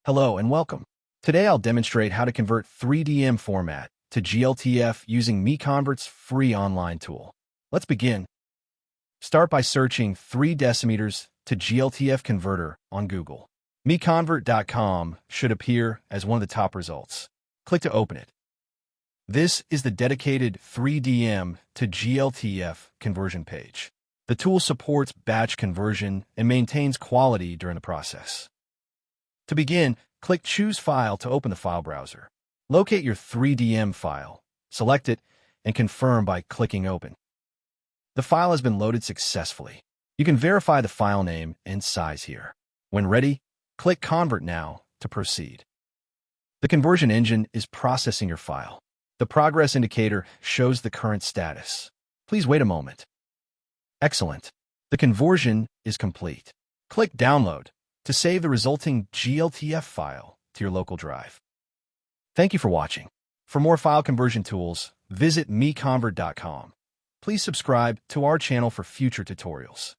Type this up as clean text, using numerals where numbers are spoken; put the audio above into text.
Hello and welcome. Today I'll demonstrate how to convert 3DM format to GLTF using MiConvert's free online tool. Let's begin. Start by searching 3 decimeters to GLTF converter on Google. MiConvert.com should appear as one of the top results. Click to open it. This is the dedicated 3DM to GLTF conversion page. The tool supports batch conversion and maintains quality during the process. To begin, click Choose File to open the file browser. Locate your 3DM file, select it, and confirm by clicking Open. The file has been loaded successfully. You can verify the file name and size here. When ready, click Convert Now to proceed. The conversion engine is processing your file. The progress indicator shows the current status. Please wait a moment. Excellent. The conversion is complete. Click Download to save the resulting GLTF file to your local drive. Thank you for watching. For more file conversion tools, visit MiConvert.com. Please subscribe to our channel for future tutorials.